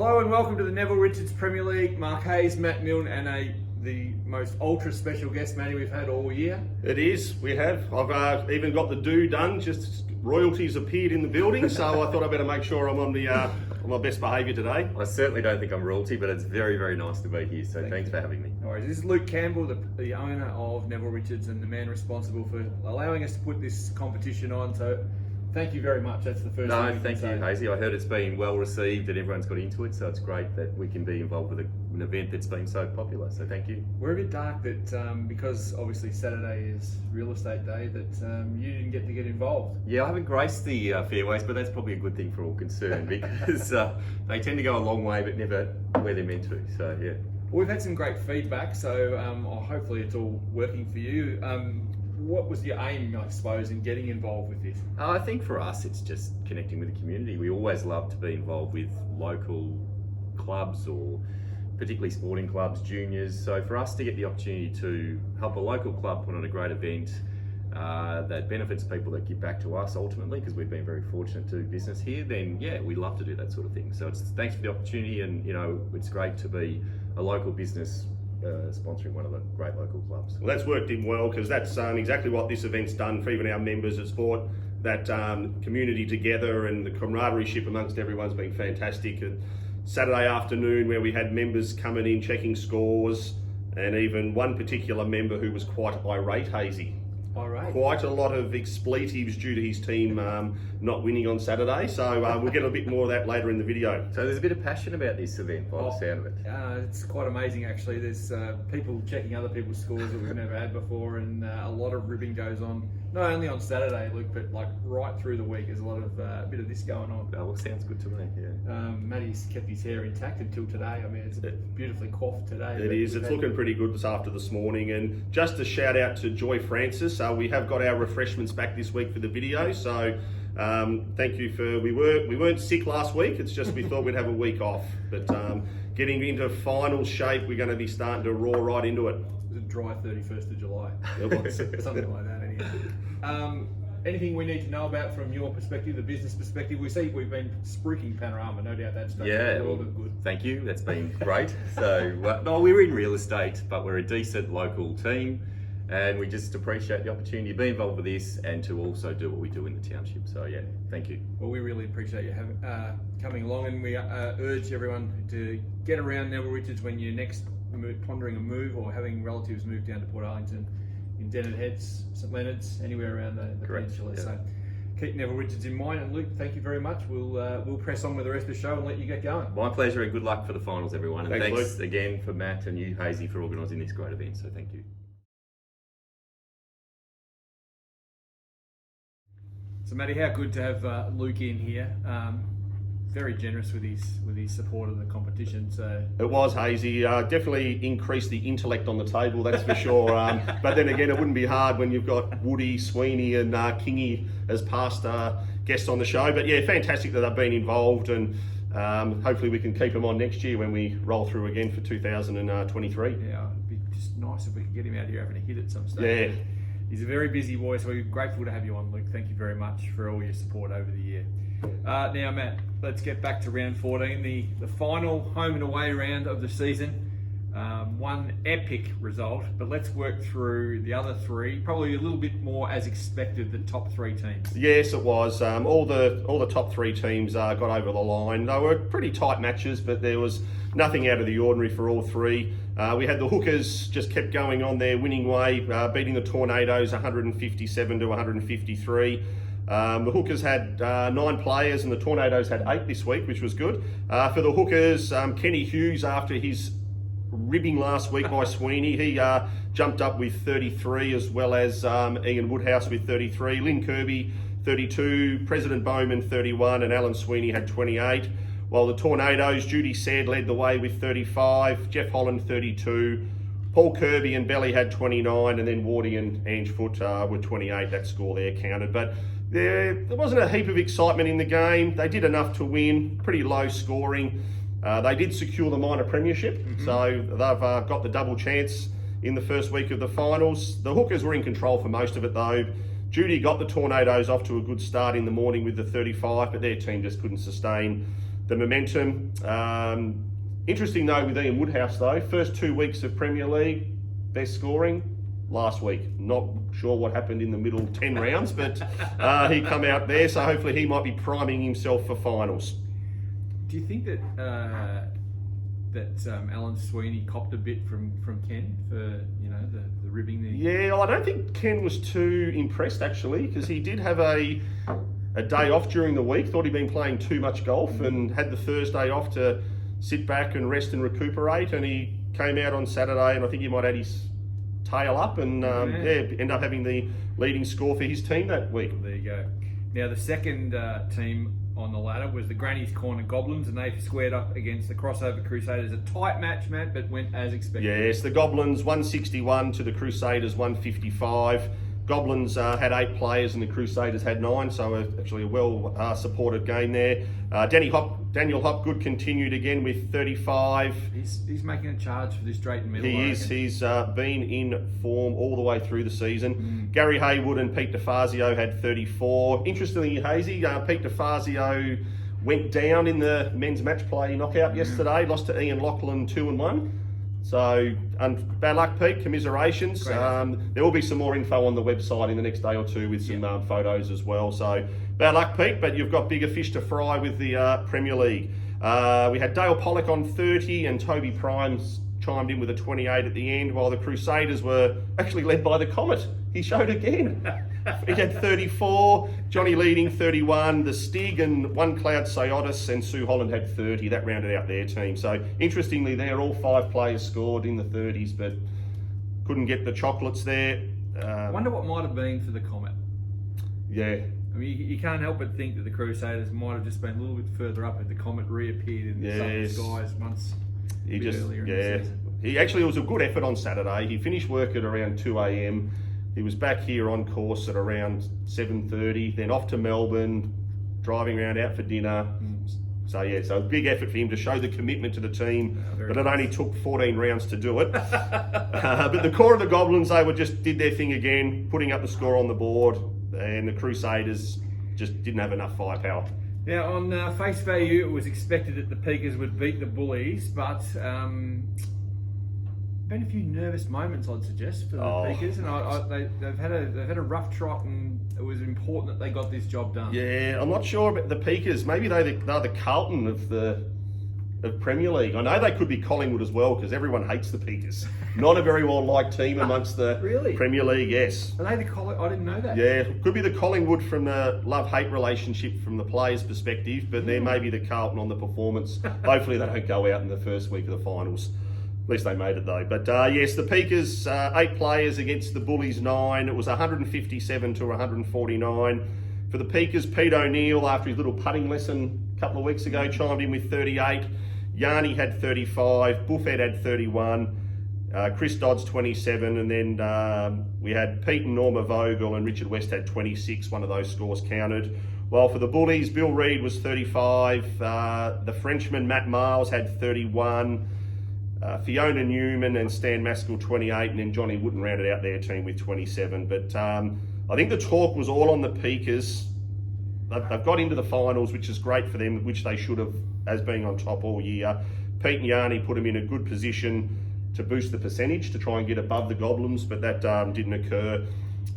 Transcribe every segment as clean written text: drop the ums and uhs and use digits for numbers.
Hello and welcome to the Neville Richards Premier League. Mark Hayes, Matt Milne, and the most ultra special guest, Matty, we've had all year. It is, we have. I've even got the do done, just royalties appeared in the building, so I thought I'd better make sure I'm on my best behaviour today. I certainly don't think I'm royalty, but it's very, very nice to be here, so thanks for having me. No worries. This is Luke Campbell, the owner of Neville Richards and the man responsible for allowing us to put this competition on, so thank you very much. That's the first thing. No, thank you, Hazy. I heard it's been well received and everyone's got into it, so it's great that we can be involved with an event that's been so popular, so thank you. We're a bit dark that because obviously Saturday is real estate day, that you didn't get involved. Yeah, I haven't graced the fairways, but that's probably a good thing for all concerned because they tend to go a long way but never where they're meant to, so yeah. We've had some great feedback, so hopefully it's all working for you. What was your aim, I suppose, in getting involved with this? I think for us, it's just connecting with the community. We always love to be involved with local clubs or particularly sporting clubs, juniors. So for us to get the opportunity to help a local club put on a great event that benefits people that give back to us ultimately, because we've been very fortunate to do business here, then yeah, we love to do that sort of thing. So it's thanks for the opportunity, and you know, it's great to be a local business sponsoring one of the great local clubs. Well, that's worked in well, because that's exactly what this event's done for even our members. It's brought that community together, and the camaraderie amongst everyone's been fantastic. And Saturday afternoon, where we had members coming in checking scores, and even one particular member who was quite irate, Hazy. Irate? Quite a lot of expletives due to his team not winning on Saturday, so we'll get a bit more of that later in the video. So there's a bit of passion about this event by the sound of it. It's quite amazing actually. There's people checking other people's scores that we've never had before, and a lot of ribbing goes on, not only on Saturday, Luke, but like right through the week. There's a lot of bit of this going on. Oh, well, sounds good to me, yeah. Matty's kept his hair intact until today. I mean, it's beautifully coiffed today. It is. It's looking pretty good after this morning. And just a shout out to Joy Francis. We have got our refreshments back this week for the video. So thank you for, we weren't sick last week. It's just we thought we'd have a week off. But getting into final shape, we're going to be starting to roar right into it. It was a dry 31st of July. It was. Something like that anyway. Anything we need to know about from your perspective, the business perspective? We see we've been spruiking Panorama, no doubt that's all good. Thank you, that's been great. So, no, we're in real estate, but we're a decent local team, and we just appreciate the opportunity to be involved with this and to also do what we do in the township. So yeah, thank you. Well, we really appreciate you coming along, and we urge everyone to get around Neville Richards when you're next pondering a move or having relatives move down to Portarlington, in Dennet Heads, St Leonard's, anywhere around the peninsula. Yeah. So keep Neville Richards in mind, and Luke, thank you very much. We'll press on with the rest of the show and let you get going. My pleasure, and good luck for the finals, everyone. And thanks Luke. Again for Matt and you, Hazy, for organising this great event. So thank you. So Matty, how good to have Luke in here. Very generous with his support of the competition. So it was, Hazy. Definitely increased the intellect on the table, that's for sure. But then again, it wouldn't be hard when you've got Woody, Sweeney, and Kingy as past guests on the show. But yeah, fantastic that they've been involved, and hopefully we can keep them on next year when we roll through again for 2023. Yeah, it'd be just nice if we could get him out here having a hit at some stage. Yeah. He's a very busy boy, so we're grateful to have you on, Luke. Thank you very much for all your support over the year. Now, Matt, let's get back to round 14, the final home and away round of the season. One epic result, but let's work through the other three. Probably a little bit more as expected, the top three teams. Yes, it was. All the top three teams got over the line. They were pretty tight matches, but there was nothing out of the ordinary for all three. We had the Hookers just kept going on their winning way, beating the Tornadoes 157 to 153. The Hookers had 9 players and the Tornadoes had 8 this week, which was good. For the Hookers, Kenny Hughes, after his ribbing last week by Sweeney, he jumped up with 33, as well as Ian Woodhouse with 33, Lynn Kirby 32, President Bowman 31, and Alan Sweeney had 28. While the Tornadoes, Judy Said led the way with 35, Jeff Holland 32, Paul Kirby and Belly had 29, and then Wardy and Ange Foot were 28. That score there counted. But there wasn't a heap of excitement in the game. They did enough to win, pretty low scoring. They did secure the minor premiership, so they've got the double chance in the first week of the finals. The Hookers were in control for most of it though. Judy got the Tornadoes off to a good start in the morning with the 35, but their team just couldn't sustain the momentum. Interesting though with Ian Woodhouse though, first 2 weeks of Premier League, best scoring last week. Not sure what happened in the middle 10 rounds, but he come out there, so hopefully he might be priming himself for finals. Do you think that Alan Sweeney copped a bit from Ken for the ribbing there? Yeah, well, I don't think Ken was too impressed actually, because he did have a day off during the week. Thought he'd been playing too much golf and had the Thursday off to sit back and rest and recuperate. And he came out on Saturday, and I think he might have his tail up and end up having the leading score for his team that week. There you go. Now the second team on the ladder was the Granny's Corner Goblins, and they squared up against the Crossover Crusaders. A tight match, Matt, but went as expected. Yes, the Goblins 161 to the Crusaders 155. Goblins had 8 players and the Crusaders had 9, so actually a well supported game there. Daniel Hopgood continued again with 35. He's making a charge for this Drayton medal. He is. He's been in form all the way through the season. Gary Haywood and Pete DeFazio had 34. Interestingly, Hazy, Pete DeFazio went down in the men's match play knockout yesterday, lost to Ian Lachlan 2-1. So, bad luck, Pete. Commiserations. There will be some more info on the website in the next day or two with some photos as well. So, bad luck, Pete, but you've got bigger fish to fry with the Premier League. We had Dale Pollock on 30 and Toby Primes chimed in with a 28 at the end, while the Crusaders were actually led by the Comet. He showed again. He had 34, Johnny Leading 31, the Stig and One Cloud Siotis and Sue Holland had 30. That rounded out their team. So interestingly there, all 5 players scored in the 30s, but couldn't get the chocolates there. I wonder what might have been for the Comet. Yeah. I mean, you can't help but think that the Crusaders might have just been a little bit further up, and the Comet reappeared in the southern skies months earlier in the season. He actually, it was a good effort on Saturday. He finished work at around 2 a.m. He was back here on course at around 7:30, then off to Melbourne, driving around out for dinner. So a big effort for him to show the commitment to the team, but it only took 14 rounds to do it. But the core of the Goblins, they did their thing again, putting up the score on the board, and the Crusaders just didn't have enough firepower. Now, on face value, it was expected that the Peakers would beat the Bullies, but been a few nervous moments, I'd suggest, for the Peakers, and they've had a rough trot, and it was important that they got this job done. Yeah, I'm not sure about the Peakers. Maybe they're the Carlton of Premier League. I know they could be Collingwood as well, because everyone hates the Peakers. Not a very well liked team amongst the Premier League. Yes. Are they the Collingwood? I didn't know that. Yeah, could be the Collingwood from the love-hate relationship from the players' perspective, but they're maybe the Carlton on the performance. Hopefully they don't go out in the first week of the finals. At least they made it though. But yes, the Peakers, 8 players against the Bullies 9. It was 157 to 149. For the Peakers, Pete O'Neill, after his little putting lesson a couple of weeks ago, chimed in with 38. Yarny had 35. Buffett had 31. Chris Dodds 27. And then we had Pete and Norma Vogel and Richard West had 26. One of those scores counted. While for the Bullies, Bill Reid was 35. The Frenchman Matt Miles had 31. Fiona Newman and Stan Maskell 28, and then Johnny Wooden rounded out their team with 27. But I think the talk was all on the Peakers. They've got into the finals, which is great for them, which they should have, as being on top all year. Pete and Yarny put them in a good position to boost the percentage to try and get above the Goblins, but that didn't occur.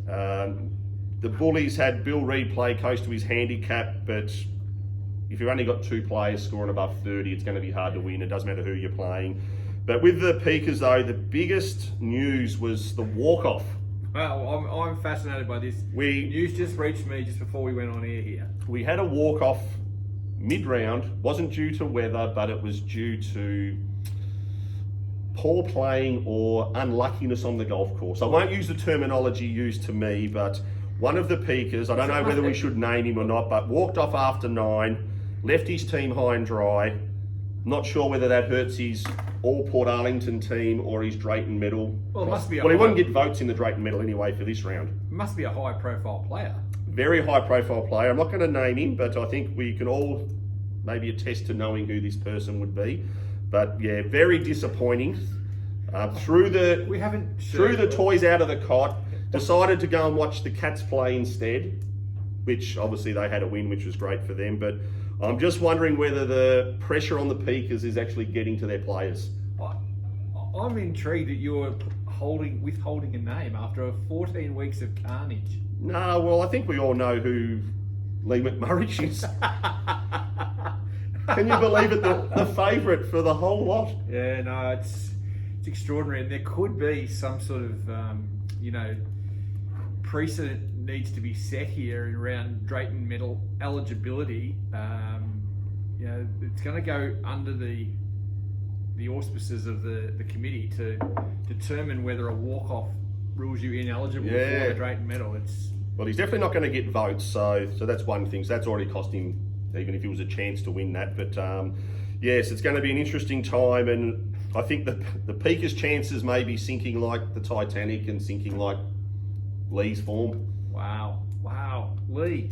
The Bullies had Bill Reid play close to his handicap, but if you've only got 2 players scoring above 30, it's going to be hard to win. It doesn't matter who you're playing. But with the Peakers, though, the biggest news was the walk-off. Well, I'm fascinated by this. News just reached me just before we went on air here. We had a walk-off mid-round. Wasn't due to weather, but it was due to poor playing or unluckiness on the golf course. I won't use the terminology used to me, but one of the Peakers, I don't know whether we should name him or not, but walked off after 9, left his team high and dry. Not sure whether that hurts his all Portarlington team or his Drayton medal. Well, it must be. Well, he wouldn't get votes in the Drayton medal anyway for this round. Must be a high-profile player. Very high-profile player. I'm not going to name him, but I think we can all maybe attest to knowing who this person would be. But yeah, very disappointing. Threw the toys out of the cot. Decided to go and watch the Cats play instead. which obviously they had a win, which was great for them. But I'm just wondering whether the pressure on the Peakers is actually getting to their players. I'm intrigued that you're withholding a name after 14 weeks of carnage. No, well, I think we all know who Lee McMurray is. Can you believe it? The favourite for the whole lot. Yeah, no, it's extraordinary, and there could be some sort of precedent needs to be set here around Drayton medal eligibility. It's going to go under the auspices of the committee to determine whether a walk-off rules you ineligible for the Drayton medal. Well, he's definitely not going to get votes, so that's one thing. So that's already cost him, even if it was a chance to win that. But yes, it's going to be an interesting time, and I think the Peakers' chances may be sinking like the Titanic and sinking like Lee's form. Wow, Lee.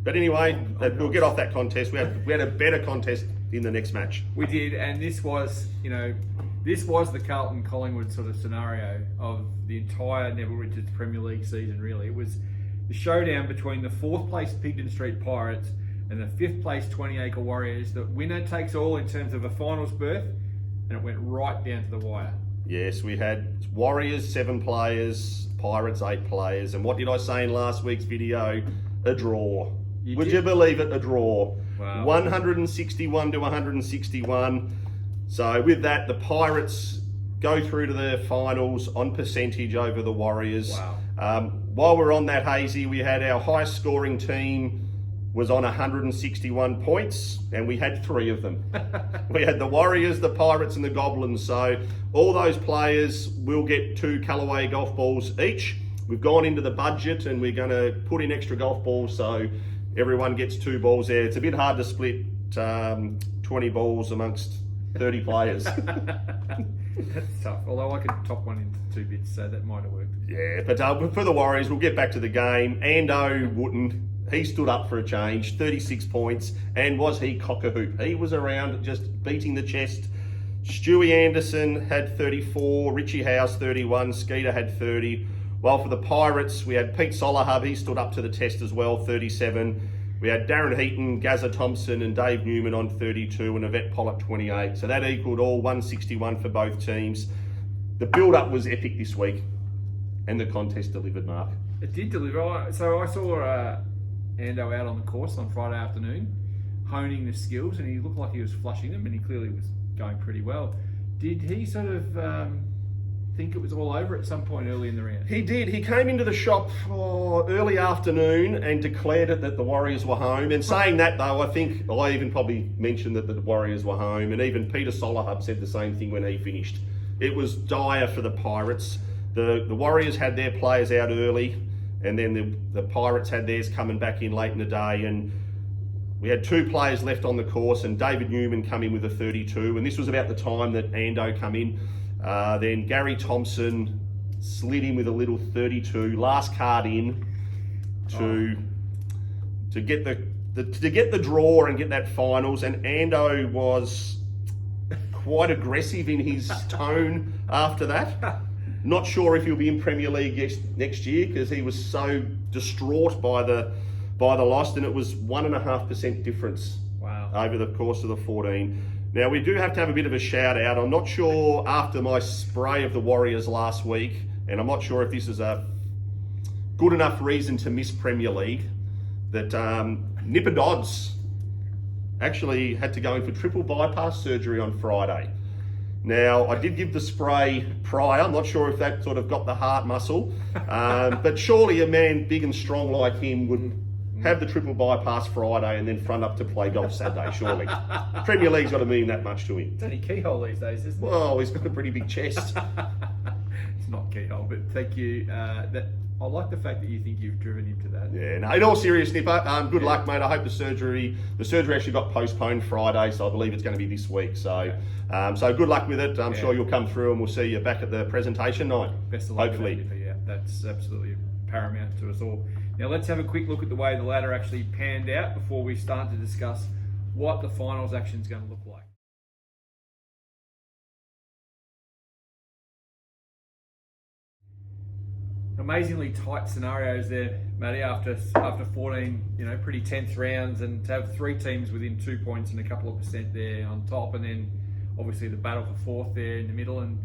But anyway, we'll get off that contest. We had a better contest in the next match. We did, and this was the Carlton Collingwood sort of scenario of the entire Neville Richards Premier League season. Really, it was the showdown between the 4th place Pigden Street Pirates and the 5th place 20 Acre Warriors. The winner takes all in terms of a finals berth, and it went right down to the wire. Yes, we had Warriors 7 players, Pirates 8 players, and what did I say in last week's video? A draw. Would you believe it? A draw. Wow. 161 to 161. So with that, the Pirates go through to the finals on percentage over the Warriors. Wow. While we're on that, Hazy, we had our highest scoring team was on 161 points, and we had 3 of them. We had the Warriors, the Pirates, and the Goblins. So all those players will get 2 Callaway golf balls each. We've gone into the budget, and we're going to put in extra golf balls, so everyone gets 2 balls there. It's a bit hard to split 20 balls amongst 30 players. That's tough, although I could top one into 2 bits, so that might have worked. Yeah, but for the Warriors, we'll get back to the game. Ando Wooten, he stood up for a change, 36 points, and was he cock-a-hoop? He was around just beating the chest. Stewie Anderson had 34, Richie House 31, Skeeter had 30. While for the Pirates, we had Pete Solahub, he stood up to the test as well, 37. We had Darren Heaton, Gazza Thompson and Dave Newman on 32 and Yvette Pollock 28. So that equaled all 161 for both teams. The build-up was epic this week, and the contest delivered, Mark. It did deliver. So I saw Ando out on the course on Friday afternoon, honing the skills, and he looked like he was flushing them, and he clearly was going pretty well. Did he sort of think it was all over at some point early in the round? He did. He came into the shop early afternoon and declared it that the Warriors were home. And saying that, though, I think I even probably mentioned that the Warriors were home. And even Peter Solahub said the same thing when he finished. It was dire for the Pirates. The Warriors had their players out early, and then the Pirates had theirs coming back in late in the day. And we had 2 players left on the course, and David Newman come in with a 32. And this was about the time that Ando come in. Then Gary Thompson slid in with a little 32, last card in to get the draw and get that finals. And Ando was quite aggressive in his tone after that. Not sure if he'll be in Premier League next year because he was so distraught by the loss, and it was 1.5% difference. Wow. Over the course of the 14. Now, we do have to have a bit of a shout out. I'm not sure after my spray of the Warriors last week, and I'm not sure if this is a good enough reason to miss Premier League, that Nipper Dodds actually had to go in for triple bypass surgery on Friday. Now, I did give the spray prior. I'm not sure if that sort of got the heart muscle, but surely a man big and strong like him would have the triple bypass Friday and then front up to play golf Saturday, surely. Premier League's got to mean that much to him. It's only keyhole these days, isn't it? Well, he's got a pretty big chest. It's not keyhole, but thank you. I like the fact that you think you've driven him to that. Yeah, no, in all seriousness, Nipper, good luck, mate. I hope the surgery actually got postponed Friday, so I believe it's going to be this week. So so good luck with it. I'm sure you'll come through and we'll see you back at the presentation night. Best of luck. Hopefully. With that, Nipper. Yeah, that's absolutely paramount to us all. Now let's have a quick look at the way the ladder actually panned out before we start to discuss what the finals action is going to look like. amazingly tight scenarios there, Matty, after 14, pretty tense rounds, and to have 3 teams within 2 points and a couple of percent there on top, and then obviously the battle for fourth there in the middle, and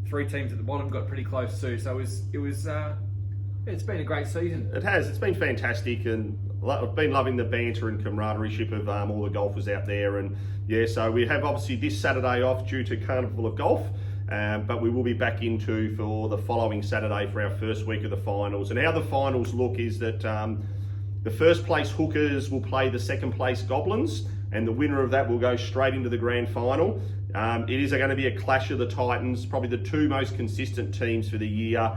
3 teams at the bottom got pretty close too. So it's been a great season. It has. It's been fantastic, and I've been loving the banter and camaraderie of all the golfers out there. And yeah, so we have obviously this Saturday off due to Carnival of Golf, but we will be back into for the following Saturday for our first week of the finals. And how the finals look is that the first place Hookers will play the second place Goblins, and the winner of that will go straight into the grand final. It is going to be a clash of the Titans, probably the 2 most consistent teams for the year.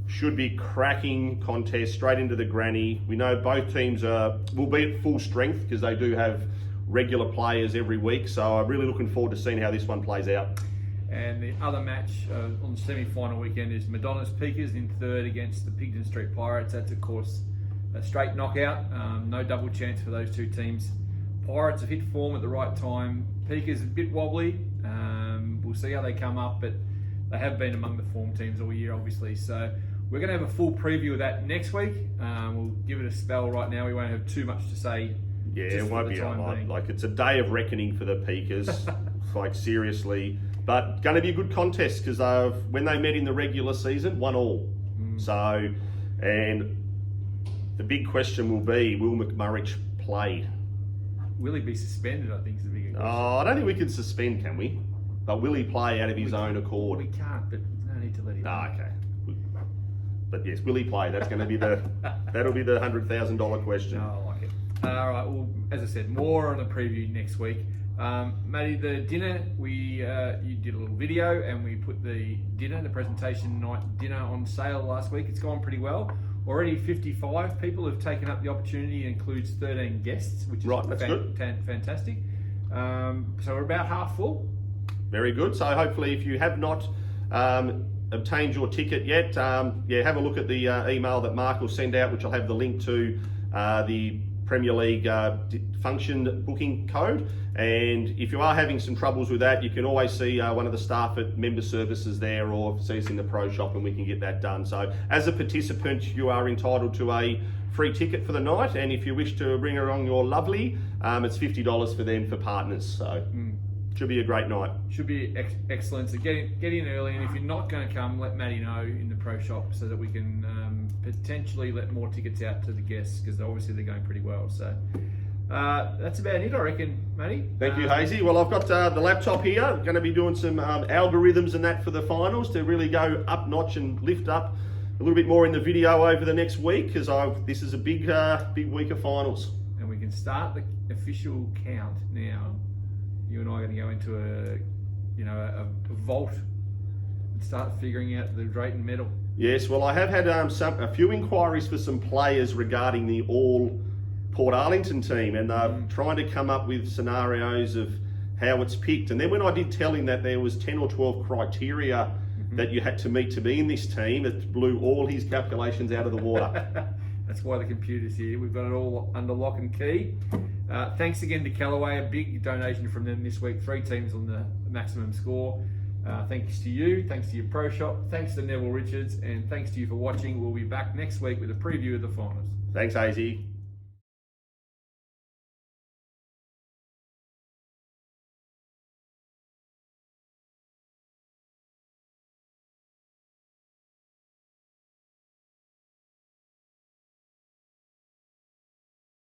Should be cracking contest straight into the granny. We know both teams will be at full strength because they do have regular players every week. So I'm really looking forward to seeing how this one plays out. And the other match on the semi-final weekend is Madonna's Peakers in third against the Pigden Street Pirates. That's of course a straight knockout. No double chance for those 2 teams. Pirates have hit form at the right time. Peakers a bit wobbly. We'll see how they come up, but they have been among the form teams all year, obviously. So we're going to have a full preview of that next week. We'll give it a spell right now. We won't have too much to say. Yeah, it won't be like it's a day of reckoning for the Peakers, like seriously. But going to be a good contest because when they met in the regular season, 1-1. So, and the big question will be, will McMurray play? Will he be suspended, I think is the bigger question. Oh, I don't think we can suspend, can we? But will he play out of his own accord? We can't, but there's no need to let him. Okay. But yes, will he play? That's going to be that'll be the $100,000 question. No, I like it. All right. Well, as I said, more on the preview next week. Matty, the dinner you did a little video, and we put the presentation night dinner on sale last week. It's gone pretty well. Already 55 people have taken up the opportunity. It includes 13 guests, which is right. That's good. Fantastic. So we're about half full. Very good. So hopefully, if you have not obtained your ticket yet, have a look at the email that Mark will send out, which will have the link to the Premier League function booking code. And if you are having some troubles with that, you can always see one of the staff at Member Services there, or see us in the Pro Shop, and we can get that done. So as a participant, you are entitled to a free ticket for the night, and if you wish to bring along your lovely, it's $50 for them for partners. So should be a great night. Should be excellent. So get in early, and if you're not going to come, let Matty know in the Pro Shop so that we can potentially let more tickets out to the guests, because obviously they're going pretty well. So that's about it, I reckon, Matty. Thank you, Hazy. Well, I've got the laptop here. Going to be doing some algorithms and that for the finals to really go up notch and lift up a little bit more in the video over the next week, because this is a big week of finals. And we can start the official count now. You and I are going to go into a vault and start figuring out the Drayton medal. Yes, well, I have had a few inquiries for some players regarding the all Portarlington team, and they're trying to come up with scenarios of how it's picked. And then when I did tell him that there was 10 or 12 criteria that you had to meet to be in this team, it blew all his calculations out of the water. That's why the computer's here. We've got it all under lock and key. Thanks again to Callaway, a big donation from them this week. 3 teams on the maximum score. Thanks to you, thanks to your Pro Shop, thanks to Neville Richards, and thanks to you for watching. We'll be back next week with a preview of the finals. Thanks, AZ.